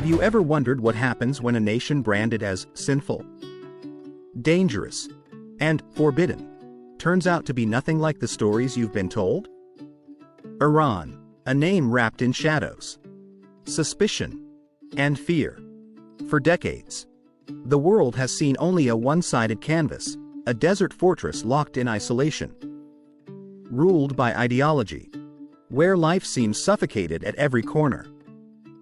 Have you ever wondered what happens when a nation branded as sinful, dangerous, and forbidden turns out to be nothing like the stories you've been told? Iran, a name wrapped in shadows, suspicion, and fear. For decades, the world has seen only a one-sided canvas, a desert fortress locked in isolation, ruled by ideology, where life seems suffocated at every corner.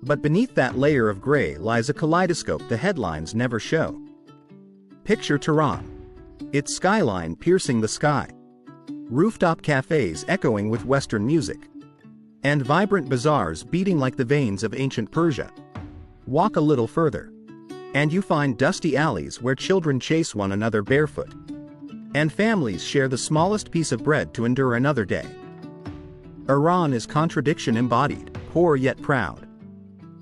But beneath that layer of gray lies a kaleidoscope the headlines never show. Picture Tehran, its skyline piercing the sky, rooftop cafes echoing with Western music, and vibrant bazaars beating like the veins of ancient Persia. Walk a little further, and you find dusty alleys where children chase one another barefoot, and families share the smallest piece of bread to endure another day. Iran is contradiction embodied, poor yet proud,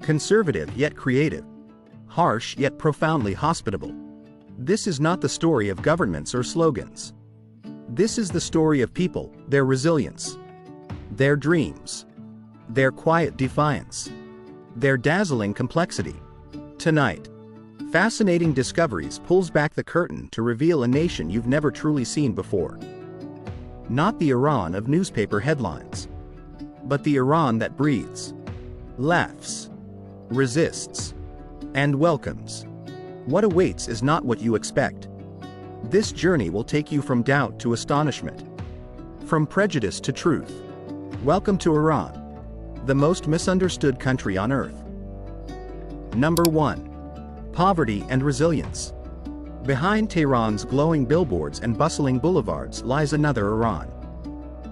conservative yet creative, harsh yet profoundly hospitable. This is not the story of governments or slogans. This is the story of people, their resilience, their dreams, their quiet defiance, their dazzling complexity. Tonight, Fascinating Discoveries pulls back the curtain to reveal a nation you've never truly seen before. Not the Iran of newspaper headlines, but the Iran that breathes, laughs, resists, and welcomes. What awaits is not what you expect. This journey will take you from doubt to astonishment, from prejudice to truth. Welcome to Iran, the most misunderstood country on earth. Number 1. Poverty and resilience. Behind Tehran's glowing billboards and bustling boulevards lies another Iran,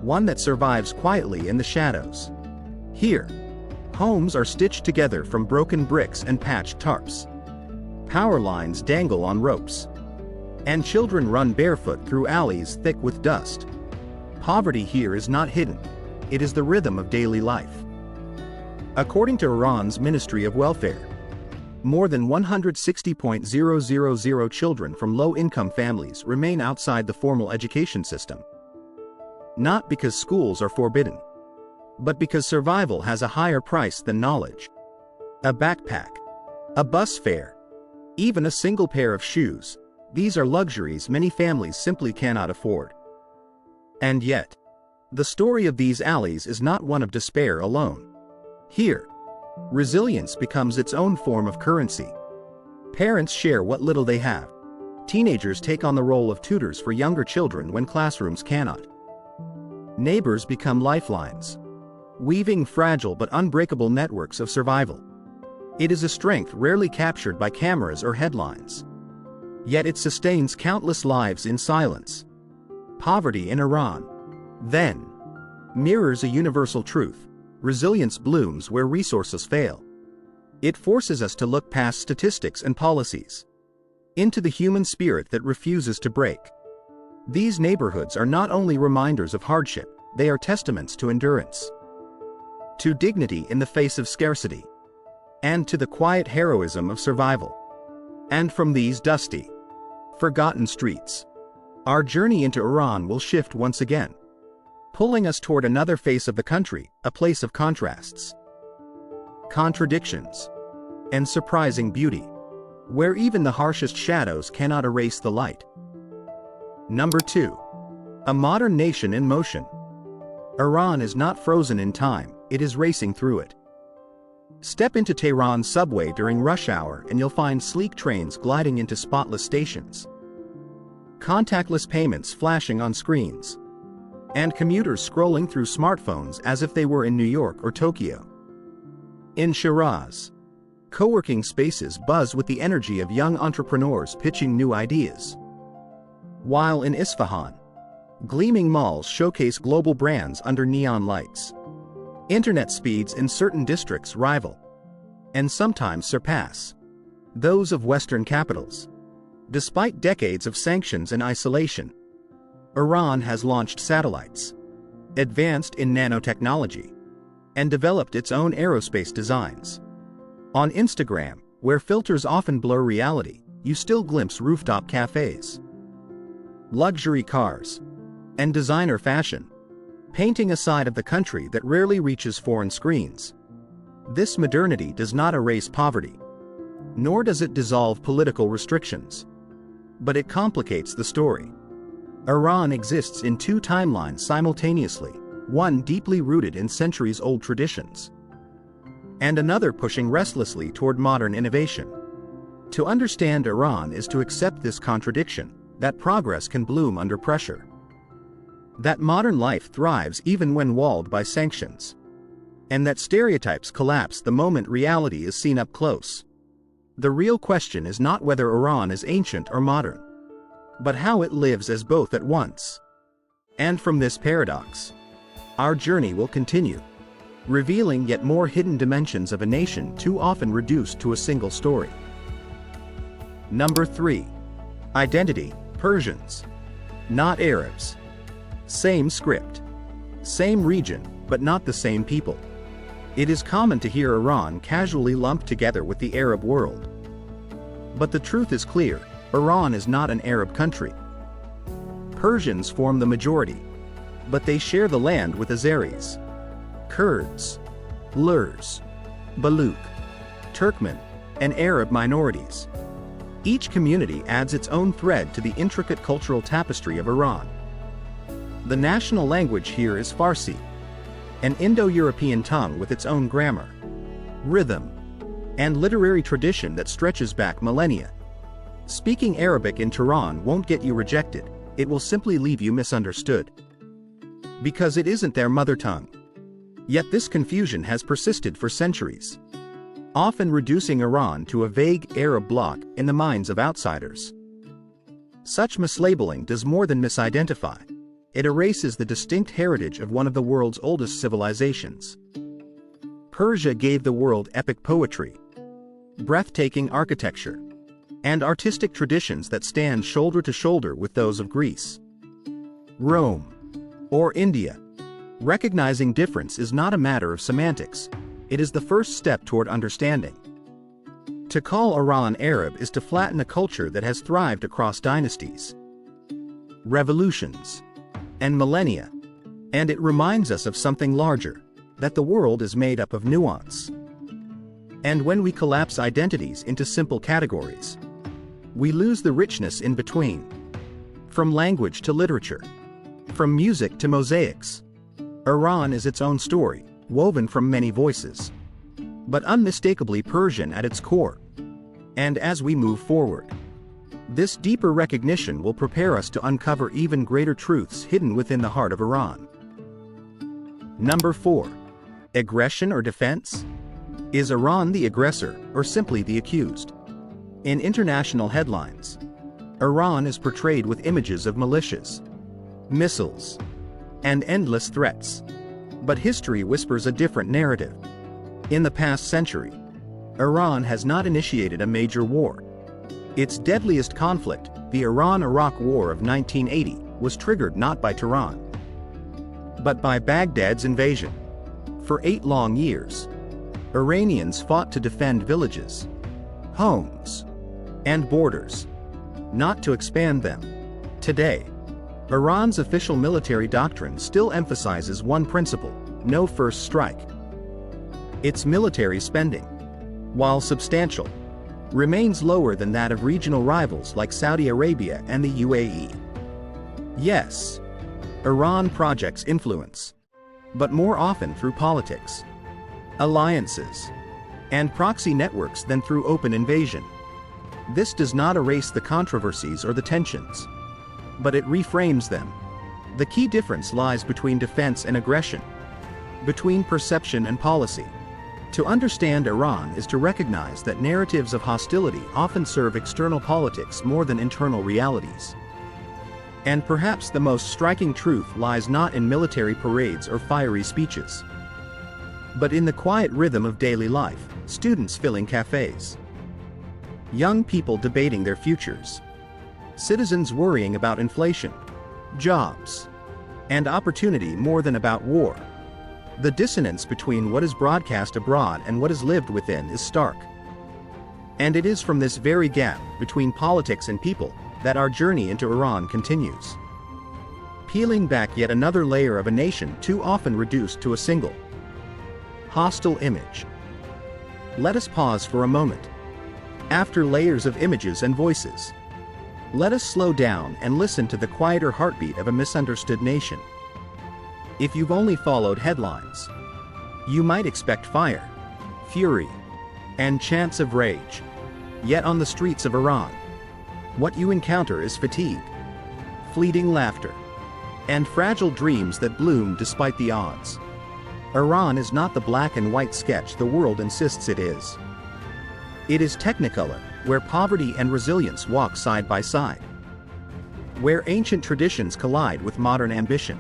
one that survives quietly in the shadows. Here, homes are stitched together from broken bricks and patched tarps. Power lines dangle on ropes, and children run barefoot through alleys thick with dust. Poverty here is not hidden, it is the rhythm of daily life. According to Iran's Ministry of Welfare, more than 160,000 children from low-income families remain outside the formal education system. Not because schools are forbidden, but because survival has a higher price than knowledge. A backpack, a bus fare, even a single pair of shoes, these are luxuries many families simply cannot afford. And yet, the story of these alleys is not one of despair alone. Here, resilience becomes its own form of currency. Parents share what little they have. Teenagers take on the role of tutors for younger children when classrooms cannot. Neighbors become lifelines, weaving fragile but unbreakable networks of survival. It is a strength rarely captured by cameras or headlines. Yet it sustains countless lives in silence. Poverty in Iran, then, mirrors a universal truth. Resilience blooms where resources fail. It forces us to look past statistics and policies, into the human spirit that refuses to break. These neighborhoods are not only reminders of hardship, they are testaments to endurance, to dignity in the face of scarcity, and to the quiet heroism of survival. And from these dusty, forgotten streets, our journey into Iran will shift once again, pulling us toward another face of the country, a place of contrasts, contradictions, and surprising beauty, where even the harshest shadows cannot erase the light. Number 2. A modern nation in motion. Iran is not frozen in time, it is racing through it. Step into Tehran's subway during rush hour and you'll find sleek trains gliding into spotless stations, contactless payments flashing on screens, and commuters scrolling through smartphones as if they were in New York or Tokyo. In Shiraz, co-working spaces buzz with the energy of young entrepreneurs pitching new ideas. While in Isfahan, gleaming malls showcase global brands under neon lights. Internet speeds in certain districts rival, and sometimes surpass, those of Western capitals. Despite decades of sanctions and isolation, Iran has launched satellites, advanced in nanotechnology, and developed its own aerospace designs. On Instagram, where filters often blur reality, you still glimpse rooftop cafes, luxury cars, and designer fashion, painting a side of the country that rarely reaches foreign screens. This modernity does not erase poverty, nor does it dissolve political restrictions, but it complicates the story. Iran exists in two timelines simultaneously, one deeply rooted in centuries-old traditions, and another pushing restlessly toward modern innovation. To understand Iran is to accept this contradiction, that progress can bloom under pressure, that modern life thrives even when walled by sanctions, and that stereotypes collapse the moment reality is seen up close. The real question is not whether Iran is ancient or modern, but how it lives as both at once. And from this paradox, our journey will continue, revealing yet more hidden dimensions of a nation too often reduced to a single story. Number 3. Identity: Persians, not Arabs. Same script, same region, but not the same people. It is common to hear Iran casually lumped together with the Arab world. But the truth is clear: Iran is not an Arab country. Persians form the majority, but they share the land with Azeris, Kurds, Lurs, Baluch, Turkmen, and Arab minorities. Each community adds its own thread to the intricate cultural tapestry of Iran. The national language here is Farsi, an Indo-European tongue with its own grammar, rhythm, and literary tradition that stretches back millennia. Speaking Arabic in Tehran won't get you rejected, it will simply leave you misunderstood, because it isn't their mother tongue. Yet this confusion has persisted for centuries, often reducing Iran to a vague Arab bloc in the minds of outsiders. Such mislabeling does more than misidentify. It erases the distinct heritage of one of the world's oldest civilizations. Persia gave the world epic poetry, breathtaking architecture, and artistic traditions that stand shoulder to shoulder with those of Greece, Rome, or India. Recognizing difference is not a matter of semantics, it is the first step toward understanding. To call Iran Arab is to flatten a culture that has thrived across dynasties, revolutions, and millennia, and it reminds us of something larger, that the world is made up of nuance. And when we collapse identities into simple categories, we lose the richness in between. From language to literature, from music to mosaics, Iran is its own story, woven from many voices, but unmistakably Persian at its core. And as we move forward, this deeper recognition will prepare us to uncover even greater truths hidden within the heart of Iran. Number 4. Aggression or defense? Is Iran the aggressor or simply the accused? In international headlines, Iran is portrayed with images of militias, missiles, and endless threats. But history whispers a different narrative. In the past century, Iran has not initiated a major war. Its deadliest conflict, the Iran-Iraq War of 1980, was triggered not by Tehran, but by Baghdad's invasion. For 8 long years, Iranians fought to defend villages, homes, and borders, not to expand them. Today, Iran's official military doctrine still emphasizes one principle: no first strike. Its military spending, while substantial, remains lower than that of regional rivals like Saudi Arabia and the UAE. Yes, Iran projects influence, but more often through politics, alliances, and proxy networks than through open invasion. This does not erase the controversies or the tensions, but it reframes them. The key difference lies between defense and aggression, between perception and policy. To understand Iran is to recognize that narratives of hostility often serve external politics more than internal realities. And perhaps the most striking truth lies not in military parades or fiery speeches, but in the quiet rhythm of daily life: students filling cafes, young people debating their futures, citizens worrying about inflation, jobs, and opportunity more than about war. The dissonance between what is broadcast abroad and what is lived within is stark. And it is from this very gap between politics and people that our journey into Iran continues. Peeling back yet another layer of a nation too often reduced to a single hostile image. Let us pause for a moment. After layers of images and voices, let us slow down and listen to the quieter heartbeat of a misunderstood nation. If you've only followed headlines, you might expect fire, fury, and chants of rage. Yet on the streets of Iran, what you encounter is fatigue, fleeting laughter, and fragile dreams that bloom despite the odds. Iran is not the black and white sketch the world insists it is. It is Technicolor, where poverty and resilience walk side by side. Where ancient traditions collide with modern ambition.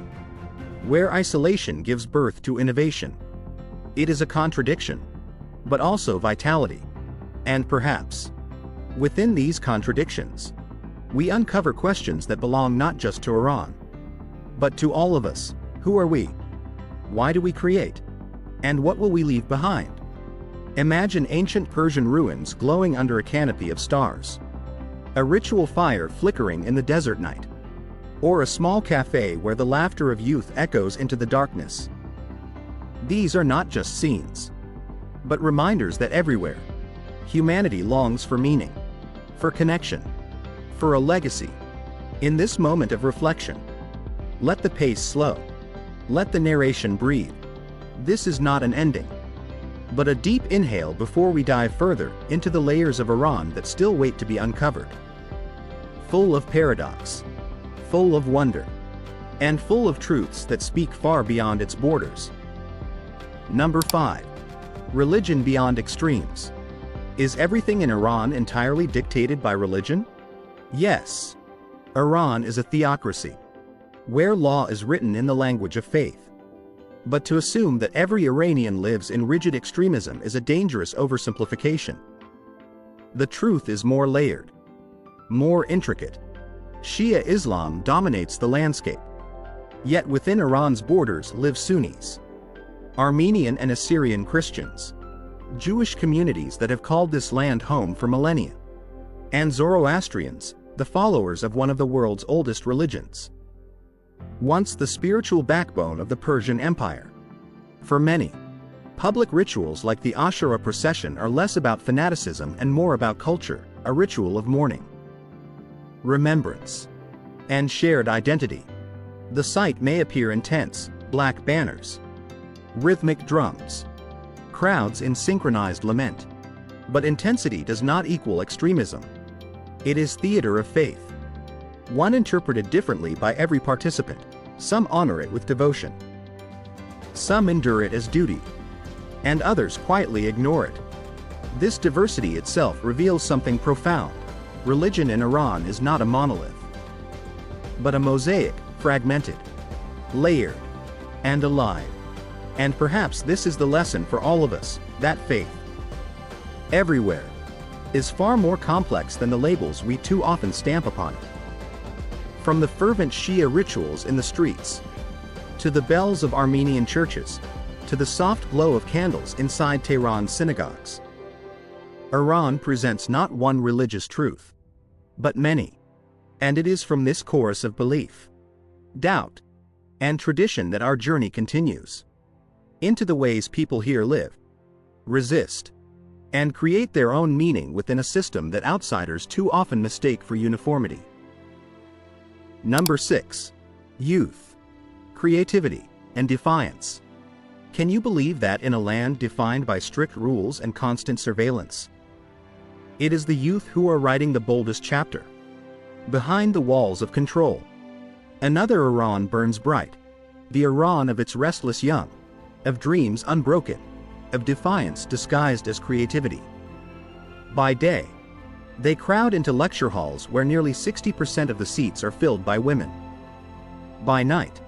Where isolation gives birth to innovation. It is a contradiction, but also vitality. And perhaps, within these contradictions, we uncover questions that belong not just to Iran, but to all of us. Who are we? Why do we create? And what will we leave behind? Imagine ancient Persian ruins glowing under a canopy of stars. A ritual fire flickering in the desert night. Or a small cafe where the laughter of youth echoes into the darkness. These are not just scenes, but reminders that everywhere, humanity longs for meaning, for connection, for a legacy. In this moment of reflection, let the pace slow. Let the narration breathe. This is not an ending, but a deep inhale before we dive further into the layers of Iran that still wait to be uncovered. Full of paradox, full of wonder, and full of truths that speak far beyond its borders. Number 5. Religion beyond extremes. Is everything in Iran entirely dictated by religion? Yes. Iran is a theocracy, where law is written in the language of faith. But to assume that every Iranian lives in rigid extremism is a dangerous oversimplification. The truth is more layered, more intricate. Shia Islam dominates the landscape. Yet within Iran's borders live Sunnis, Armenian and Assyrian Christians, Jewish communities that have called this land home for millennia, and Zoroastrians, the followers of one of the world's oldest religions. Once the spiritual backbone of the Persian Empire. For many, public rituals like the Ashura procession are less about fanaticism and more about culture, a ritual of mourning, remembrance, and shared identity. The sight may appear intense: black banners, rhythmic drums, crowds in synchronized lament. But intensity does not equal extremism. It is theater of faith, one interpreted differently by every participant. Some honor it with devotion, some endure it as duty, and others quietly ignore it. This diversity itself reveals something profound. Religion in Iran is not a monolith, but a mosaic, fragmented, layered, and alive. And perhaps this is the lesson for all of us, that faith, everywhere, is far more complex than the labels we too often stamp upon it. From the fervent Shia rituals in the streets, to the bells of Armenian churches, to the soft glow of candles inside Tehran's synagogues, Iran presents not one religious truth, but many. And it is from this chorus of belief, doubt, and tradition that our journey continues. Into the ways people here live, resist, and create their own meaning within a system that outsiders too often mistake for uniformity. Number 6. Youth, creativity, and defiance. Can you believe that in a land defined by strict rules and constant surveillance, it is the youth who are writing the boldest chapter? Behind the walls of control, another Iran burns bright, the Iran of its restless young, of dreams unbroken, of defiance disguised as creativity. By day, they crowd into lecture halls where nearly 60% of the seats are filled by women. By night,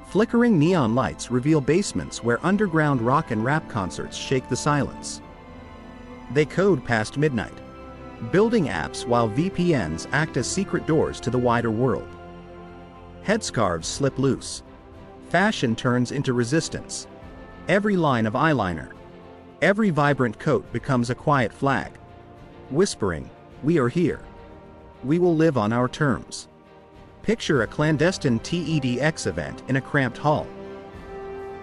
flickering neon lights reveal basements where underground rock and rap concerts shake the silence. They code past midnight, building apps while VPNs act as secret doors to the wider world. Headscarves slip loose. Fashion turns into resistance. Every line of eyeliner, every vibrant coat becomes a quiet flag, whispering, "We are here. We will live on our terms." Picture a clandestine TEDx event in a cramped hall.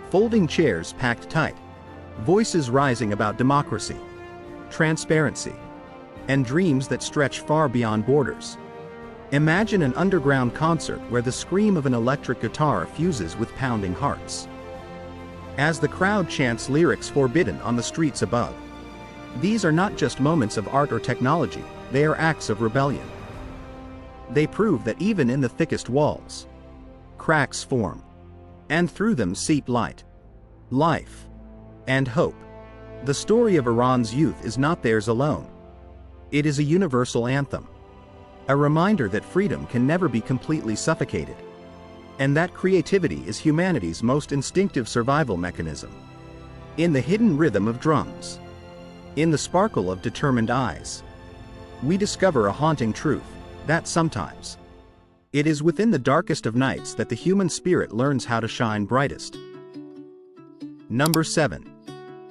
Folding chairs packed tight, voices rising about democracy, transparency, and dreams that stretch far beyond borders. Imagine an underground concert where the scream of an electric guitar fuses with pounding hearts, as the crowd chants lyrics forbidden on the streets above. These are not just moments of art or technology, they are acts of rebellion. They prove that even in the thickest walls, cracks form, and through them seep light, life, and hope. The story of Iran's youth is not theirs alone. It is a universal anthem, a reminder that freedom can never be completely suffocated, and that creativity is humanity's most instinctive survival mechanism. In the hidden rhythm of drums, in the sparkle of determined eyes, we discover a haunting truth, that sometimes it is within the darkest of nights that the human spirit learns how to shine brightest. Number 7.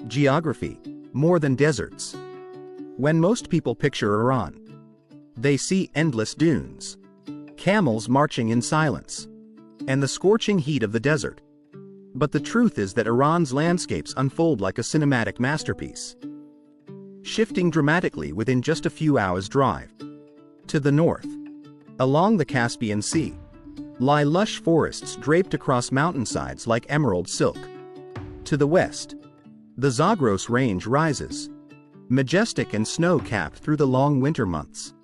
Geography, more than deserts. When most people picture Iran, they see endless dunes, camels marching in silence, and the scorching heat of the desert. But the truth is that Iran's landscapes unfold like a cinematic masterpiece, shifting dramatically within just a few hours' drive. To the north, along the Caspian Sea, lie lush forests draped across mountainsides like emerald silk. To the west, the Zagros Range rises, majestic and snow-capped through the long winter months.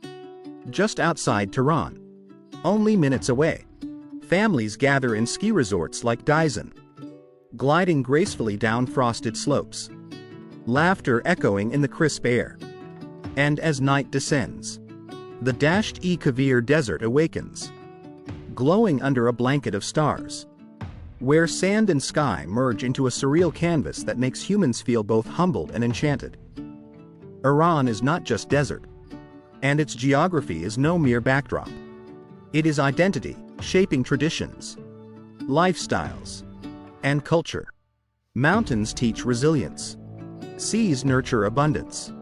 Just outside Tehran, only minutes away, families gather in ski resorts like Daizan, gliding gracefully down frosted slopes, laughter echoing in the crisp air. And as night descends, the Dasht-e-Kavir desert awakens, glowing under a blanket of stars, where sand and sky merge into a surreal canvas that makes humans feel both humbled and enchanted. Iran is not just desert, and its geography is no mere backdrop. It is identity, shaping traditions, lifestyles, and culture. Mountains teach resilience, seas nurture abundance,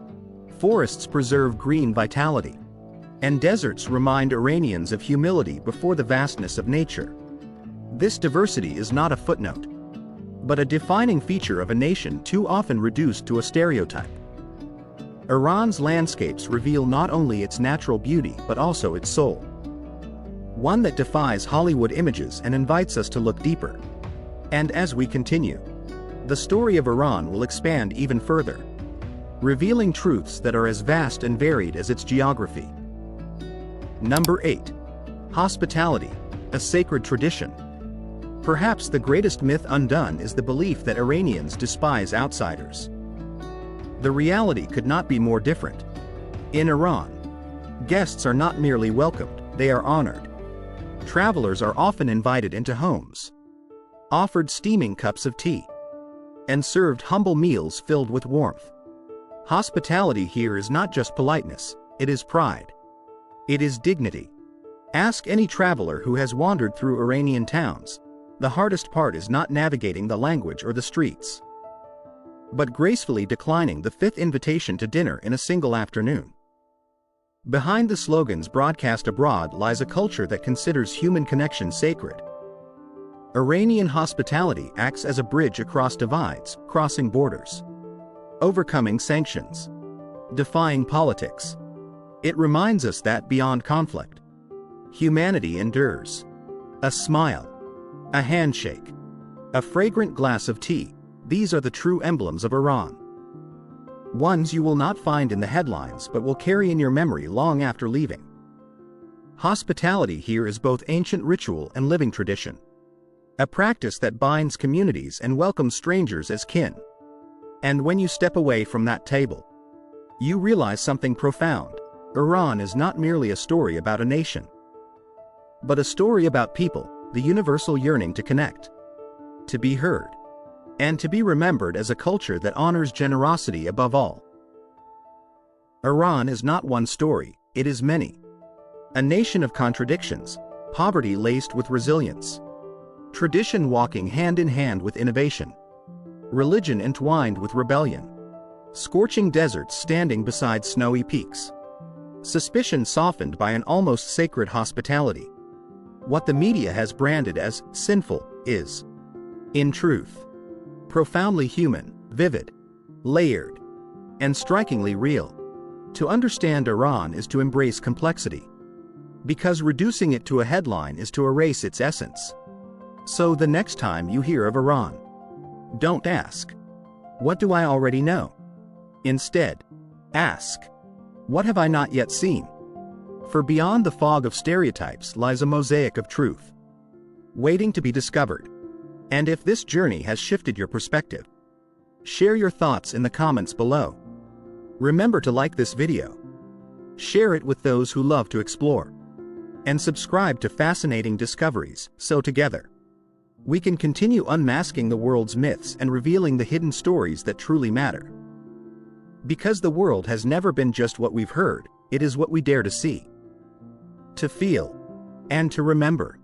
forests preserve green vitality, and deserts remind Iranians of humility before the vastness of nature. This diversity is not a footnote, but a defining feature of a nation too often reduced to a stereotype. Iran's landscapes reveal not only its natural beauty but also its soul, one that defies Hollywood images and invites us to look deeper. And as we continue, the story of Iran will expand even further, revealing truths that are as vast and varied as its geography. Number 8. Hospitality, a sacred tradition. Perhaps the greatest myth undone is the belief that Iranians despise outsiders. The reality could not be more different. In Iran, guests are not merely welcomed, they are honored. Travelers are often invited into homes, offered steaming cups of tea, and served humble meals filled with warmth. Hospitality here is not just politeness, it is pride. It is dignity. Ask any traveler who has wandered through Iranian towns. The hardest part is not navigating the language or the streets, but gracefully declining the fifth invitation to dinner in a single afternoon. Behind the slogans broadcast abroad lies a culture that considers human connection sacred. Iranian hospitality acts as a bridge across divides, crossing borders, overcoming sanctions, defying politics. It reminds us that beyond conflict, humanity endures. A smile, a handshake, a fragrant glass of tea, these are the true emblems of Iran. Ones you will not find in the headlines but will carry in your memory long after leaving. Hospitality here is both ancient ritual and living tradition, a practice that binds communities and welcomes strangers as kin. And when you step away from that table, you realize something profound. Iran is not merely a story about a nation, but a story about people, the universal yearning to connect, to be heard, and to be remembered as a culture that honors generosity above all. Iran is not one story, it is many. A nation of contradictions, poverty laced with resilience, tradition walking hand in hand with innovation, religion entwined with rebellion, scorching deserts standing beside snowy peaks, suspicion softened by an almost sacred hospitality. What the media has branded as sinful is, in truth, profoundly human, vivid, layered, and strikingly real. To understand Iran is to embrace complexity, because reducing it to a headline is to erase its essence. So the next time you hear of Iran, don't ask, "What do I already know?" Instead, ask, "What have I not yet seen?" For beyond the fog of stereotypes lies a mosaic of truth, waiting to be discovered. And if this journey has shifted your perspective, share your thoughts in the comments below. Remember to like this video, share it with those who love to explore, and subscribe to Fascinating Discoveries, so together we can continue unmasking the world's myths and revealing the hidden stories that truly matter. Because the world has never been just what we've heard, it is what we dare to see, to feel, and to remember.